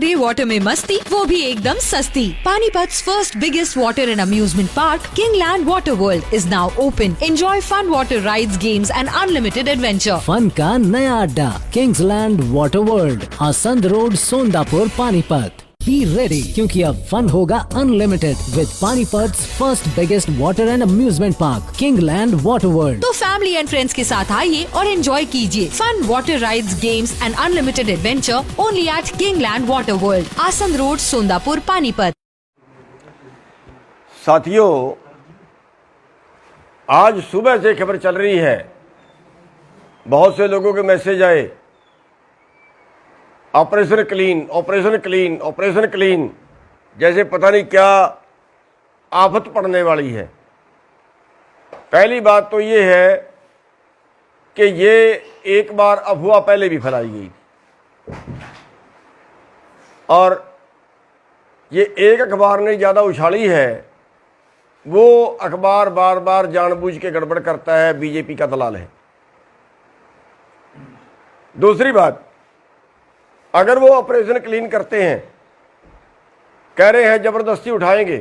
Day water में मस्ती, वो भी एकदम सस्ती। पानीपत's first biggest water and amusement park, Kingland Water World, is now open. Enjoy fun water rides, games and unlimited adventure. Fun का नया अड्डा Kingsland water world, Asand road, Sondapur, Panipat. Be ready क्योंकि अब फन होगा unlimited with Panipat's first biggest water and amusement park, Kingland water world. तो family and friends के साथ आइए और एंजॉय कीजिए fun water rides, games and unlimited adventure only at Kingland water world, Asand road, Sondapur, Panipat. साथियों, आज सुबह से खबर चल रही है, बहुत से लोगों के मैसेज आए, operation clean, operation clean, operation clean, जैसे पता नहीं क्या आफत पड़ने वाली है। पहली बात तो ये है कि ये एक बार अफवाह पहले भी फैलाई गई और ये एक अखबार ने ज़्यादा उछाली है। वो अखबार बार बार जानबूझ के गड़बड़ करता है, बीजेपी का दलाल है। दूसरी बात, अगर वो ऑपरेशन क्लीन करते हैं, कह रहे हैं जबरदस्ती उठाएंगे,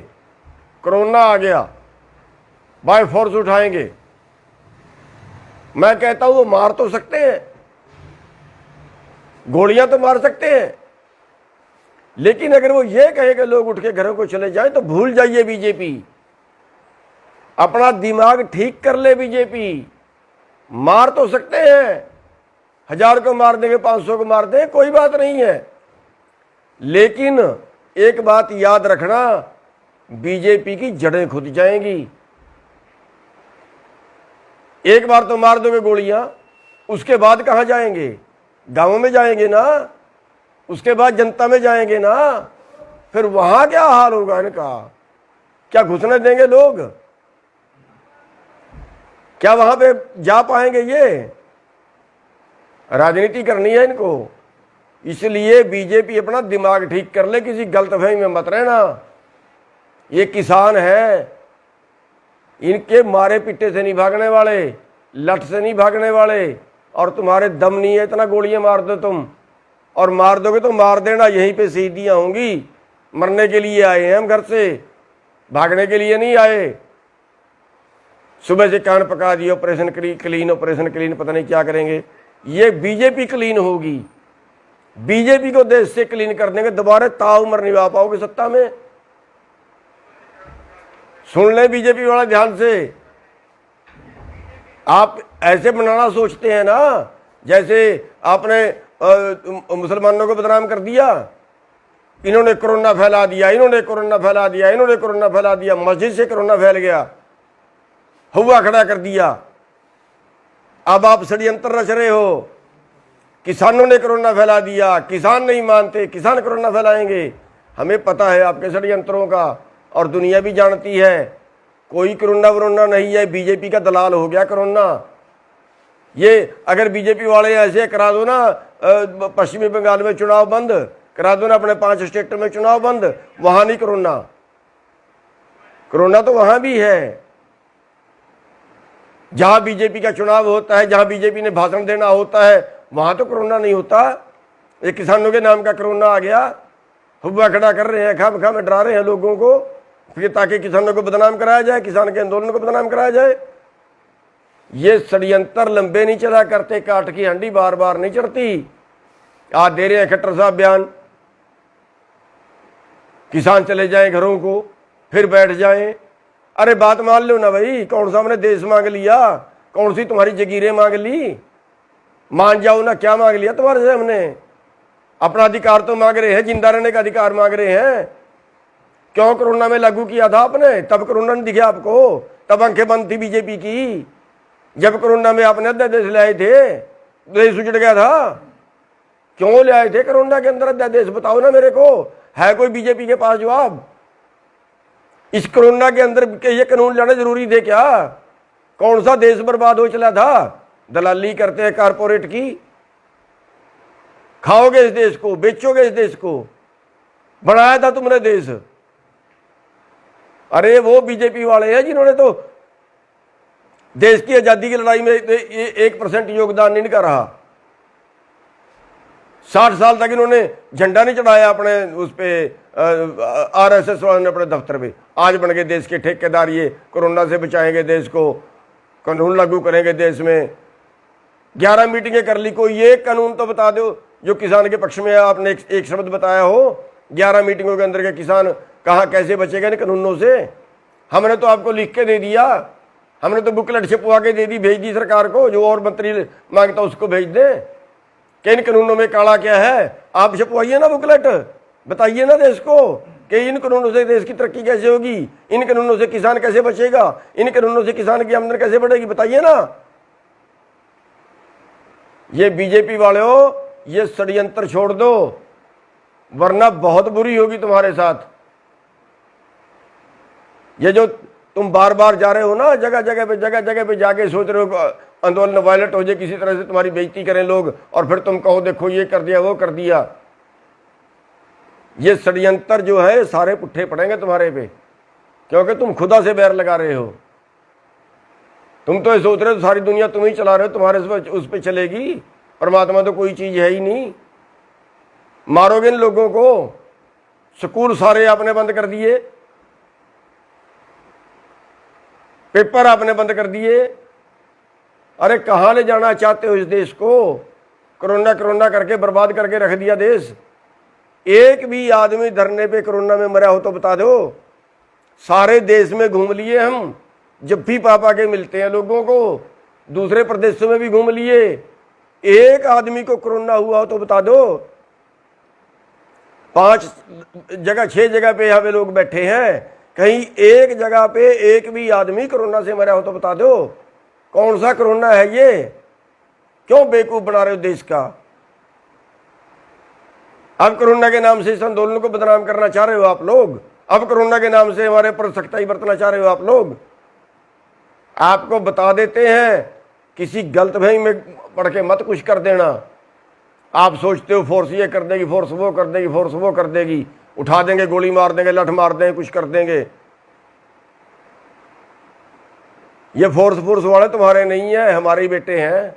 कोरोना आ गया, बाय फोर्स उठाएंगे, मैं कहता हूं वो मार तो सकते हैं, गोलियां तो मार सकते हैं, लेकिन अगर वो ये कहे कि लोग उठ के घरों को चले जाएं तो भूल जाइए बीजेपी, अपना दिमाग ठीक कर ले बीजेपी। मार तो सकते हैं, 1000 को मार देंगे, 500 को मार देंगे, कोई बात नहीं है, लेकिन एक बात याद रखना, बीजेपी की जड़ें खुद जाएंगी। एक बार तो मार दोगे गोलियां, उसके बाद कहां जाएंगे? गांवों में जाएंगे ना, उसके बाद जनता में जाएंगे ना, फिर वहां क्या हाल होगा इनका? क्या घुसने देंगे लोग? क्या वहां पे जा पाएंगे? ये राजनीति करनी है इनको, इसलिए बीजेपी अपना दिमाग ठीक कर ले, किसी गलतफहमी में मत रहना। ये किसान है, इनके मारे पिट्टे से नहीं भागने वाले, लठ से नहीं भागने वाले, और तुम्हारे दम नहीं है इतना गोलियां मार दो तुम, और मार दोगे तो मार देना, यहीं पे शहीदियां होंगी। मरने के लिए आए हैं हम घर से, भागने के लिए नहीं आए। सुबह से कान पका दिए, ऑपरेशन क्लीन, ऑपरेशन क्लीन, पता नहीं क्या करेंगे। ये बीजेपी क्लीन होगी, बीजेपी को देश से क्लीन कर देंगे, दोबारा ताउम्र नहीं आ पाओगे सत्ता में। सुन ले बीजेपी वाला ध्यान से, आप ऐसे बनाना सोचते हैं ना जैसे आपने मुसलमानों को बदनाम कर दिया, इन्होंने कोरोना फैला दिया, इन्होंने कोरोना फैला दिया, इन्होंने कोरोना फैला दिया, मस्जिद से कोरोना फैल गया, हुआ खड़ा कर दिया। अब आप षड्यंत्र रच रहे हो, किसानों ने कोरोना फैला दिया, किसान नहीं मानते, किसान कोरोना फैलाएंगे। हमें पता है आपके षड्यंत्रों का, और दुनिया भी जानती है, कोई कोरोना वरोना नहीं है, बीजेपी का दलाल हो गया कोरोना। ये अगर बीजेपी वाले ऐसे करा दो ना, पश्चिमी बंगाल में चुनाव बंद करा दो ना, अपने 5 स्टेट में चुनाव बंद, वहां नहीं कोरोना, कोरोना तो वहां भी है। जहां बीजेपी का चुनाव होता है, जहां बीजेपी ने भाषण देना होता है, वहां तो कोरोना नहीं होता। ये किसानों के नाम का कोरोना आ गया, हुआ खड़ा कर रहे हैं, खाम में डरा रहे हैं लोगों को, फिर ताकि किसानों को बदनाम कराया जाए, किसान के आंदोलन को बदनाम कराया जाए। ये षड्यंत्र लंबे नहीं चला करते, काट की हंडी बार बार नहीं चढ़ती। आज दे रहे हैं खट्टर साहब बयान, किसान चले जाए घरों को, फिर बैठ जाएं। अरे बात मान लो ना भाई, कौन सा हमने देश मांग लिया, कौन सी तुम्हारी जगीरें मांग ली? मान जाओ ना, क्या मांग लिया तुम्हारे से हमने? अपना अधिकार तो मांग रहे हैं, जिंदा रहने का अधिकार मांग रहे हैं। क्यों कोरोना में लागू किया था आपने? तब कोरोना नहीं दिखे आपको, तब आंखें बंद थी बीजेपी की। जब कोरोना में आपने अध्यादेश ले आए थे, देश उजड़ गया था। क्यों ले आए थे कोरोना के अंदर अध्यादेश? बताओ ना मेरे को, है कोई बीजेपी के पास जवाब? इस कोरोना के अंदर के ये कानून लाना जरूरी थे क्या? कौन सा देश बर्बाद हो चला था? दलाली करते हैं कारपोरेट की, खाओगे इस देश को, बेचोगे इस देश को, बनाया था तुमने देश। अरे वो बीजेपी वाले हैं जिन्होंने तो देश की आजादी की लड़ाई में 1% योगदान नहीं कर रहा। 60 साल तक इन्होंने झंडा नहीं चढ़ाया अपने उस पे RSS वालों ने अपने दफ्तर पे। आज बन गए देश के ठेकेदार, ये कोरोना से बचाएंगे देश को, कानून लागू करेंगे देश में। 11 मीटिंगें कर ली, कोई एक कानून तो बता दो जो किसान के पक्ष में है। आपने एक शब्द बताया हो 11 मीटिंगों के अंदर के किसान कहाँ कैसे बचेगा इन कानूनों से। हमने तो आपको लिख के दे दिया, हमने तो बुकलेट छपवा के दे दी, भेज दी सरकार को, जो और मंत्री मांगता उसको भेज दे कि इन कानूनों में काला क्या है। आप छपवाइए ना बुकलेट, बताइए ना देश को कि इन कानूनों से देश की तरक्की कैसे होगी, इन कानूनों से किसान कैसे बचेगा, इन कानूनों से किसान की आमदनी कैसे बढ़ेगी, बताइए ना। ये बीजेपी वाले हो, ये षड्यंत्र छोड़ दो, वरना बहुत बुरी होगी तुम्हारे साथ। ये जो तुम बार बार जा रहे हो ना, जगह जगह पे जाके सोच रहे हो आंदोलन वायलेट हो जाए, किसी तरह से तुम्हारी बेइज्जती करें लोग, और फिर तुम कहो देखो ये कर दिया वो कर दिया। ये षड्यंत्र जो है सारे पुट्ठे पड़ेंगे तुम्हारे पे, क्योंकि तुम खुदा से बैर लगा रहे हो। तुम तो ये सोच रहे हो सारी दुनिया तुम ही चला रहे हो, तुम्हारे उस पे चलेगी। परमात्मा तो कोई चीज है ही नहीं। मारोगे इन लोगों को। स्कूल सारे आपने बंद कर दिए, पेपर आपने बंद कर दिए। अरे कहाँ ले जाना चाहते हो इस देश को? कोरोना कोरोना करके बर्बाद करके रख दिया देश। एक भी आदमी धरने पे कोरोना में मरा हो तो बता दो। सारे देश में घूम लिए हम, जब भी पापा के मिलते हैं लोगों को, दूसरे प्रदेशों में भी घूम लिए। एक आदमी को कोरोना हुआ हो तो बता दो। 5 जगह 6 जगह पे यहाँ पे लोग बैठे हैं, कहीं एक जगह पे एक भी आदमी कोरोना से मरा हो तो बता दो। कौन सा कोरोना है ये? क्यों बेवकूफ बना रहे हो देश का? अब कोरोना के नाम से इस आंदोलन को बदनाम करना चाह रहे हो आप लोग। अब कोरोना के नाम से हमारे पर सख्ताई बरतना चाह रहे हो आप लोग। आपको बता देते हैं, किसी गलतफहमी में पढ़ के मत कुछ कर देना। आप सोचते हो फोर्स ये कर देगी, फोर्स वो कर देगी, फोर्स वो कर देगी, उठा देंगे, गोली मार देंगे, लठ मार देंगे, कुछ कर देंगे। ये फोर्स वाले तुम्हारे नहीं है, हमारे ही बेटे हैं।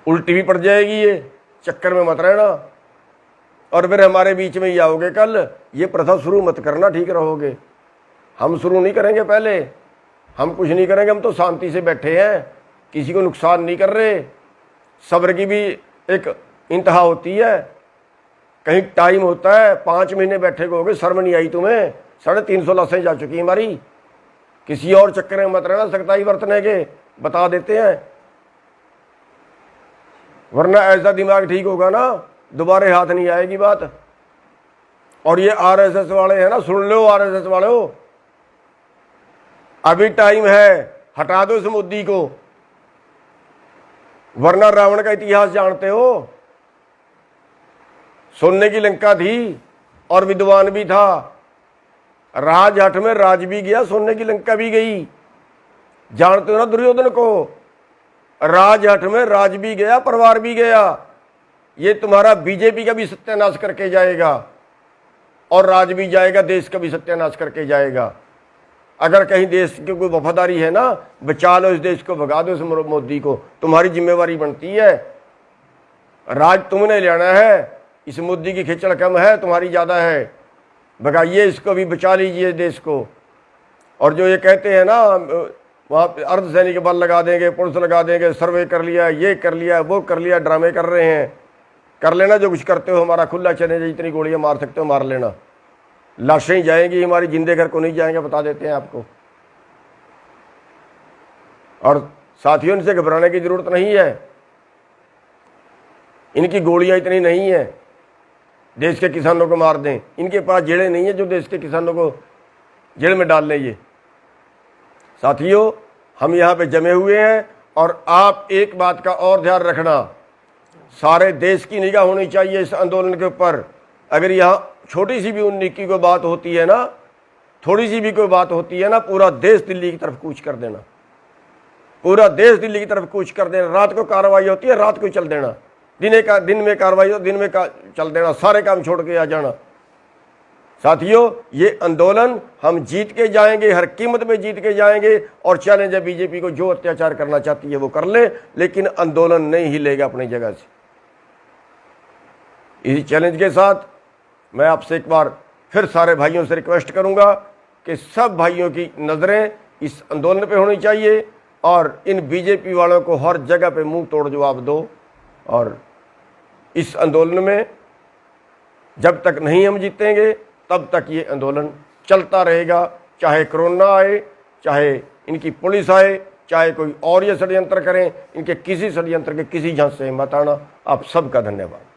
उल्टी भी पड़ जाएगी, ये चक्कर में मत रहना और फिर हमारे बीच में ही आओगे कल। ये प्रथा शुरू मत करना, ठीक रहोगे। हम शुरू नहीं करेंगे, पहले हम कुछ नहीं करेंगे। हम तो शांति से बैठे हैं, किसी को नुकसान नहीं कर रहे। सब्र की भी एक इंतहा होती है, कहीं टाइम होता है। 5 महीने बैठे होगे, शर्म नहीं आई तुम्हें? 350 लाशें जा चुकी हमारी। किसी और चक्कर में मत रहना, सख्ताई बरतने के बता देते हैं, वरना ऐसा दिमाग ठीक होगा ना, दोबारा हाथ नहीं आएगी बात। और ये RSS वाले हैं ना, सुन लो RSS वाले हो, अभी टाइम है, हटा दो इस मोदी को, वरना रावण का इतिहास जानते हो। सोने की लंका थी और विद्वान भी था, राजहट में राज भी गया, सोने की लंका भी गई। जानते हो ना दुर्योधन को? राजहट में राज भी गया, परिवार भी गया। ये तुम्हारा बीजेपी का भी सत्यानाश करके जाएगा और राज भी जाएगा, देश का भी सत्यानाश करके जाएगा। अगर कहीं देश की कोई वफादारी है ना, बचा लो इस देश को, भगा दो इस मोदी को, तुम्हारी जिम्मेवारी बनती है। राज तुमने लेना है, इस मोदी की खिचड़ कम है, तुम्हारी ज़्यादा है। भगाइए इसको भी, बचा लीजिए देश को। और जो ये कहते हैं ना वहाँ पे अर्धसैनिक बल लगा देंगे, पुलिस लगा देंगे, सर्वे कर लिया, ये कर लिया, वो कर लिया, ड्रामे कर रहे हैं। कर लेना जो कुछ करते हो, हमारा खुला चैलेंज, जितनी गोलियां मार सकते हो मार लेना। लाशें ही जाएंगी हमारी, जिंदे घर को नहीं जाएंगे, बता देते हैं आपको। और साथियों, इनसे घबराने की जरूरत नहीं है, इनकी गोलियां इतनी नहीं है देश के किसानों को मार दें। इनके पास जेलें नहीं है जो देश के किसानों को जेल में डाल लें। ये साथियों, हम यहाँ पे जमे हुए हैं और आप एक बात का और ध्यान रखना, सारे देश की निगाह होनी चाहिए इस आंदोलन के ऊपर। अगर यहाँ छोटी सी भी उन्नीस की कोई बात होती है ना, थोड़ी सी भी कोई बात होती है ना, पूरा देश दिल्ली की तरफ कूच कर देना, पूरा देश दिल्ली की तरफ कूच कर देना। रात को कार्रवाई होती है, रात को चल देना, दिन में कार्रवाई हो दिन में चल देना, सारे काम छोड़ के आ जाना। साथियों, ये आंदोलन हम जीत के जाएंगे, हर कीमत पे जीत के जाएंगे। और चैलेंज है बीजेपी को, जो अत्याचार करना चाहती है वो कर ले, लेकिन आंदोलन नहीं हिलेगा अपनी जगह से। इसी चैलेंज के साथ मैं आपसे एक बार फिर सारे भाइयों से रिक्वेस्ट करूंगा कि सब भाइयों की नज़रें इस आंदोलन पे होनी चाहिए और इन बीजेपी वालों को हर जगह पे मुंह तोड़ जवाब दो। और इस आंदोलन में जब तक नहीं हम जीतेंगे तब तक ये आंदोलन चलता रहेगा, चाहे कोरोना आए, चाहे इनकी पुलिस आए, चाहे कोई और ये षड्यंत्र करें। इनके किसी षड्यंत्र के किसी झांसे से मत आना। आप सबका धन्यवाद।